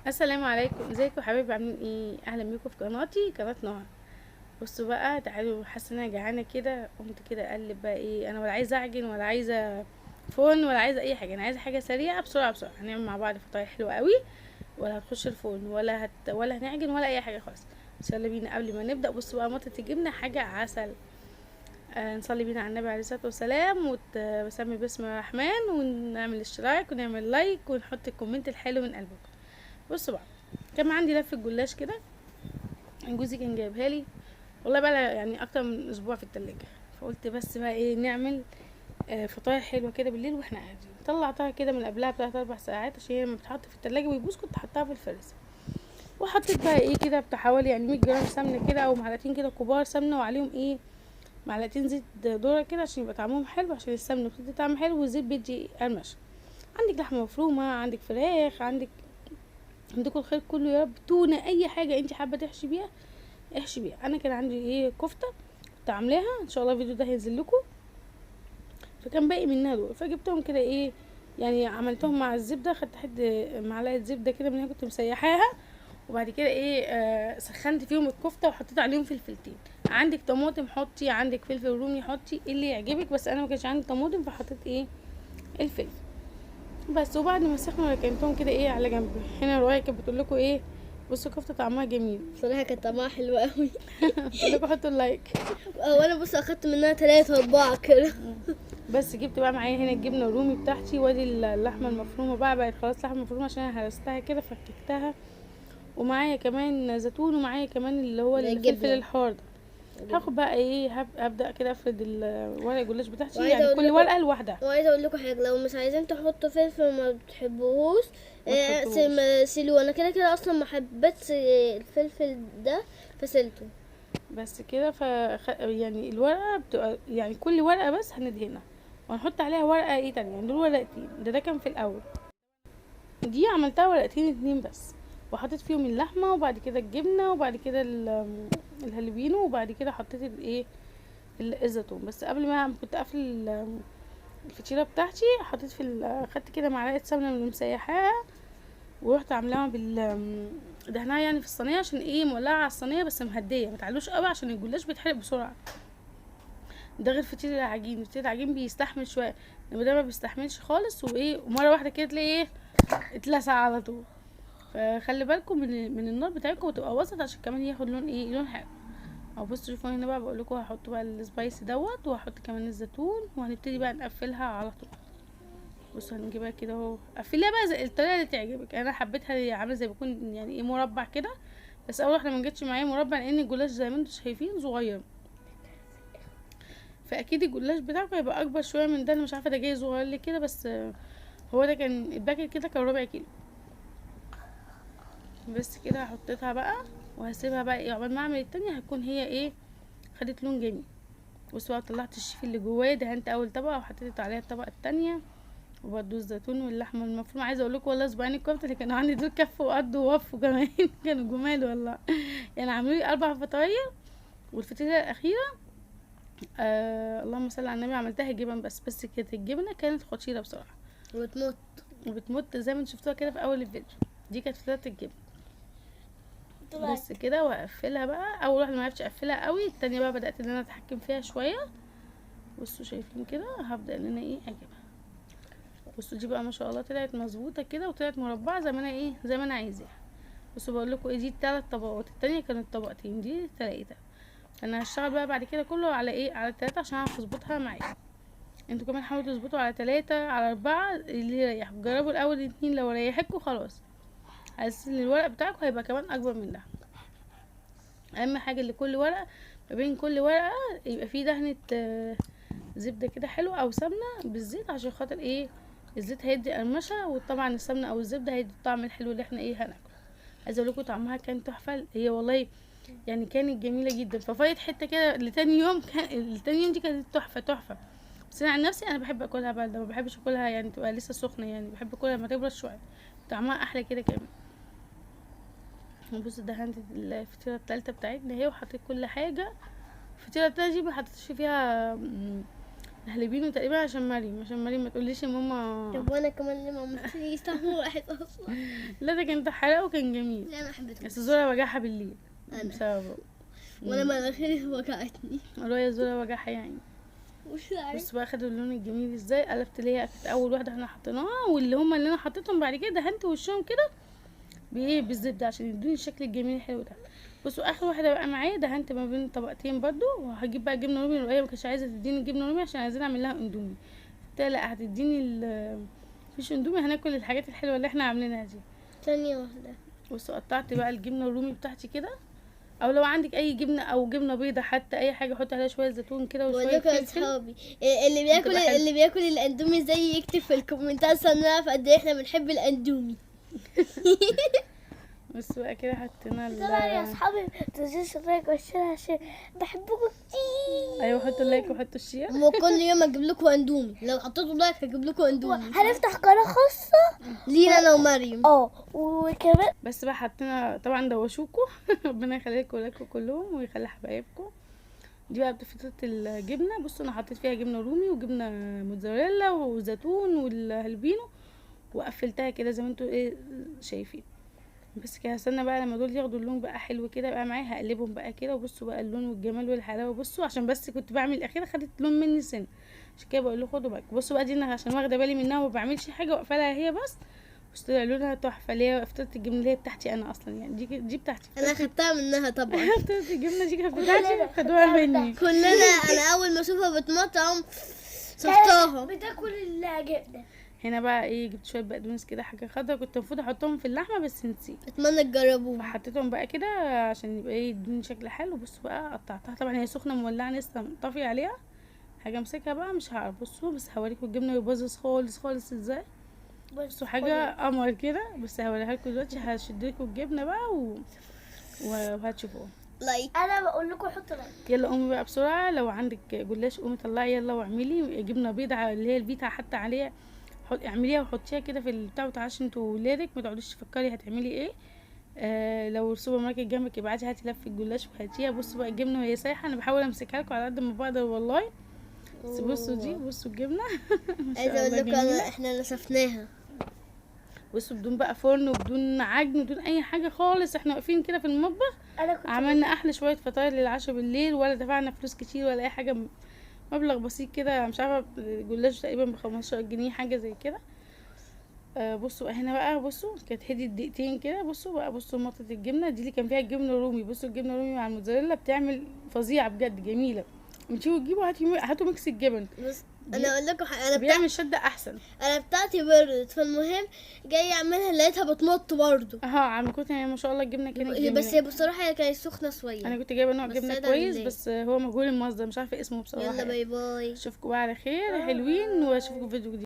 السلام عليكم، ازيكم حبايبي؟ عاملين ايه؟ اهلا بيكم في قناتي، قناه نهى. بصوا بقى، تعالوا. حاسه ان انا جعانه كده، قمت كده اقلب بقى ايه. انا ولا عايزه اعجن ولا عايزه فون ولا عايزه اي حاجه، انا عايزه حاجه سريعه بسرعه بسرعه. هنعمل مع بعض فطاير حلوه قوي، ولا هتخش الفون ولا هنعجن ولا اي حاجه خالص. بس يلا بينا قبل ما نبدا. بصوا بقى، مطه الجبنه حاجه عسل. نصلي بينا على النبي عليه الصلاه والسلام، وسمي باسم الرحمن، ونعمل اشتراك ونعمل لايك ونحط الكومنت الحلو من قلبكم. بصوا بقى، كان عندي لفه جلاش كده، جوزي كان جايبها لي. والله بقى يعني اكتر من اسبوع في التلاجة. فقلت بس بقى ايه، نعمل فطاير حلوه كده بالليل واحنا قاعدين. طلعتها كده من قبلها ب3 4 ساعات، عشان هي لما بتتحط في التلاجة ويبوظ كنت حطها في الفريزر. وحطيت بقى ايه كده بتاع حوالي يعني 100 جرام سمنه كده، او معلقتين كده كبار سمنه، وعليهم ايه معلقتين زيت ذره كده عشان يبقى طعمهم حلو، عشان السمنه بتدي طعم حلو والزيت بيدي قرمشه. عندك لحمه مفرومه، عندك فراخ، عندكم الخير كله يا رب، تونه، اي حاجه انت حابه تحشي بيها احشي بيها. انا كان عندي ايه كفته كنت عاملاها، ان شاء الله الفيديو ده هينزل لكم. فكان باقي منها دول، فجبتهم كده ايه، يعني عملتهم مع الزبده. خدت معلقه زبده كده من اللي كنت مسيحاها، وبعد كده ايه سخنت فيهم الكفته وحطيت عليهم فلفلتين. عندك طماطم حطي، عندك فلفل رومي حطي اللي يعجبك، بس انا ما كانش عندي طماطم فحطيت ايه الفلفل بس. وبعد ما سخنوا ركنتهم كده ايه على جنب. هنا رواية كانت بتقول لكم ايه، بصوا كفته طعمها جميل. بصراحة كانت طعمها حلو قوي. بتقول لكم حطوا اللايك. وانا بص اخدت منها 3 4 كده. بس جبت بقى معايا هنا الجبنه الرومي بتاعتي، وادي اللحمه المفرومه بقت خلاص لحمه مفرومه عشان انا هرستها كده فككتها. ومعايا كمان زيتون، ومعايا كمان اللي هو ده الفلفل الجبنة. الحار ده. هاخد بقى ايه، هبدا كده افرد ورق الجلاش بتاعتي، وعايزه يعني اقول كل لكم ورقه لوحدها. وعايزه اقول لكم حاجه، لو مش عايزين تحطوا فلفل ما بتحبوهوش، ما تحطوش. سيلوه. انا كده كده اصلا ما حبيتش الفلفل ده فسيلته. بس كده يعني الورقه بتبقى يعني كل ورقه بس هندهنها، وهنحط عليها ورقه ايه تانية. يعني دول ورقتين، ده كان في الاول. دي عملتها ورقتين اتنين بس، وحطيت فيهم اللحمه، وبعد كده الجبنه، وبعد كده الهالبينو، وبعد كده حطيت الايه الزيتون. بس قبل ما كنت اقفل الفطيره بتاعتي، حطيت خدت كده معلقه سمنه من اللي مسيحاها، ورحت عاملاها دهنها يعني في الصينيه، عشان ايه مولعه على الصينيه بس مهديه، ما تعلوش قوي عشان الجلاش بيتحرق بسرعه. ده غير فطير العجين. فطير العجين بيستحمل شويه، انما ده ما بيستحملش خالص. وايه، ومره واحده كده تلاقيه ايه اتلسع على طول. فخلي بالكم من النار بتاعتكم، وتبقى وسط عشان كمان ياخد لون ايه، لون حلو. او بصوا شوفوا هنا بقى، بقول لكم هحط بقى السبايسي دوت، وهحط كمان الزيتون، وهنبتدي بقى نقفلها على طول. بصوا هنجيبها كده اهو، قفليها بقى زي الطريقه اللي تعجبك. انا حبيتها عامله زي بيكون يعني ايه مربع كده، بس اول واحده ما جتش معايا مربع، لان الجلاش زي ما انتم شايفين صغير، فاكيد الجلاش بتاعكم هيبقى اكبر شويه من ده. انا مش عارفه ده جاي صغير ليه كده، بس هو ده كان الباكت كده كان ربع كيلو. بس كده حطيتها بقى، وهسيبها بقى ايه عقبال ما اعمل التانية، هتكون هي ايه خدت لون جميل. بصوا بقى، طلعت الشيف اللي جوايا، دهنت اول طبقه وحطيت عليها الطبقه التانية، وبرده الزيتون واللحمه المفرومه. عايزه اقول لكم والله اسبوعين الكفته اللي كانوا عندي دول كفوا وقضوا ووفوا كمان. كانوا جمال والله. يعني عملوا لي 4 فطاير. والفطيره الاخيره اللهم صل على النبي، عملتها جبن بس كانت الجبنه كانت خطيره بصراحه، وتموت. وبتمط زي ما انتوا شفتوها كده في اول الفيديو. دي كانت فطيره الجبن. بس كده، واقفلها بقى. اول واحده ما عرفتش اقفلها قوي، التانية بقى بدات ان انا اتحكم فيها شويه. بصوا شايفين كده، هبدا ان انا ايه اجيبها. بصوا دي بقى ما شاء الله طلعت مظبوطه كده، وطلعت مربعه زي ما انا ايه زي ما انا عايزاها. بصوا بقول لكم ايه، دي 3 طبقات، التانية كانت طبقتين، دي 3. انا هشتغل بقى بعد كده كله على ايه، على 3، عشان اعرف اظبطها معايا. انتوا كمان حاولوا تظبطوا على 3 على 4 اللي يريحكم. جربوا الاول 2، لو ريحكوا خلاص. حاسس ان الورق بتاعكم هيبقى كمان اكبر من ده. اهم حاجه اللي كل ورقه، ما بين كل ورقه يبقى فيه دهنه زبده كده حلوه، او سمنه بالزيت، عشان خاطر ايه الزيت هيدي قرمشه، وطبعا السمنه او الزبده هيدي الطعم الحلو اللي احنا ايه هناكله. عايزه اقول لكم طعمها كان تحفه هي والله، يعني كانت جميله جدا. ففايت حته كده لتاني يوم، لتاني يوم دي كانت تحفه تحفه. بس انا عن نفسي انا بحب اكلها بارده، ما بحبش اكلها يعني تبقى لسه سخنه، يعني بحب اكلها لما تبرد شويه، طعمها احلى كده كمان. بص دهنت الفطيره التالتة بتاعتنا اهي، وحطيت كل حاجه. الفطيره التالتة دي ما حطيتش فيها الهالبينو تقريبا عشان مريم ما تقوليش يا ماما. طب وانا كمان اللي ما عملتليش طعم واحد اصلا. لا ده كان حلاوه وكان جميل. لا انا حبيته. بس زولا وجعها بالليل أنا. بسببه. وانا مناخيري وجعتني. يا زولا وجعها يعني. مش عارف. بص بقى خدوا اللون الجميل ازاي، قلبت اللي هي كانت اول واحده احنا حطيناها، واللي هما اللي انا حطيتهم بعد كده دهنت وشهم كده بايه بالزبده عشان يدوني الشكل الجميل الحلو ده. بصوا اخر واحده بقى معايا دهنت ما بين طبقتين برضو، وهجيب بقى جبنه رومي. رؤية ما كانتش عايزه تديني جبنه رومي عشان عايزين اعمل لها اندومي. قلت لها لا هتديني مفيش اندومي، هناكل الحاجات الحلوه اللي احنا عاملينها دي. ثانية واحدة. بصوا قطعت بقى الجبنه الرومي بتاعتي كده، او لو عندك اي جبنه او جبنه بيضه حتى اي حاجه حط عليها شويه زيتون كده بقول وشويه لكم يا فلفل. اصحابي، اللي بياكل الاندومي زي يكتب في الكومنتات عشان نعرف قد ايه احنا بنحب الاندومي. بس بقى كده حطينا طبعا يا اصحابي تنسوش اللايك والشير عشان بحبكم كتير. ايوه حطوا اللايك وحطوا الشير. وكل يوم اجيب لكم اندومي، لو حطيتوا لايك هجيب لكم اندومي. هنفتح قناة خاصة لينا انا ومريم. وكمان بس بقى حطينا طبعا دوشوكوا. ربنا يخليكم لكم كلهم ويخلي حبايبكم. دي بقى بفطرة الجبنه. بصوا انا حطيت فيها جبنه رومي وجبنه موتزاريلا وزيتون والهالبينو، وقفلتها كده زي ما انتوا ايه شايفين. بس كده هستنى بقى لما دول ياخدوا اللون بقى حلو كده بقى معايا، هقلبهم بقى كده. وبصوا بقى اللون والجمال والحلاوه. بصوا عشان بس كنت بعمل الاخيره خدت لون مني سن، عشان كده بقول لكم خدوا بالكم. بصوا بقى دي انا عشان واخده بالي منها وما بعملش حاجه واقفلها هي بس. بس طلع لونها تحفه، اللي هي فطيره الجبنه اللي هي بتاعتي انا اصلا يعني. دي بتاعتي. انا خدتها منها طبعا. فطيره الجبنه دي كانت بتاعتي خدوها مني. كلنا انا اول ما اشوفها بتمطعم صفتها. بتاكل الجبنة. هنا بقى ايه جبت شويه بقدونس كده حاجه خضرا، كنت المفروض احطهم في اللحمه بس نسيت. اتمنى تجربوها. فحطيتهم بقى كده عشان يبقى ايه يدوني شكل حلو. بصوا بقى قطعتها، طبعا هي سخنه مولعه لسه طافيه عليها، حاجه امسكها بقى مش هعرف. بصوا بس هوريكم الجبنه بيبوظ خالص خالص ازاي. بصوا حاجه قمر كده. بس هوريها لكم دلوقتي، هشد لكم الجبنه بقى وهتشوفوها. لايك. انا بقول لكم حطوا لايك. يلا قومي بقى بسرعه، لو عندك جلاش قومي طلعي يلا واعملي جبنه بيضه اللي هي الفيتا حتى عليها. اعمليها وحطيها كده في البتاع وتعشي انتوا وولادك، ما تقعديش تفكري هتعملي ايه. لو السوبر ماركت جنبك ابعتي هاتي لف الجلاش وهاتيها. بصوا بقى الجبنه وهي سايحه، انا بحاول امسكها لكم على قد ما بقدر والله. بس بصوا دي، بصوا الجبنه. ما شاء عايزه اقول الله لكم جميله. احنا نشفناها. بصوا بدون بقى فرن وبدون عجن وبدون اي حاجه خالص، احنا واقفين كده في المطبخ انا كنت عملنا احلى شويه فطاير للعشاء بالليل، ولا دفعنا فلوس كتير ولا اي حاجه. مبلغ بسيط كده مش عارفه الجلاش تقريبا ب15 جنيه حاجه زي كده. بصوا هنا بقى، بصوا كانت هدي دقيقتين كده. بصوا بقى بصوا مطة الجبنه دي اللي كان فيها الجبنه الرومي. بصوا الجبنه الرومي مع الموتزاريلا بتعمل فظيعه بجد جميله. انتوا تجيبوا هاتوا ميكس الجبن بس انا اقول لكم انا بيعمل شده احسن. انا بتاعتي بردت، فالمهم جاي اعملها لقيتها بتمط برضو. عم كنت ما شاء الله الجبنه كانت جميله. بس هي بصراحه هي كانت سخنه شويه. انا كنت جايبه نوع بس جبنه سايدة كويس بالله. بس هو مجهول المصدر مش عارفه اسمه بصراحه يلا يعني. باي باي. اشوفكم بقى على خير حلوين، واشوفكم في فيديو جديد.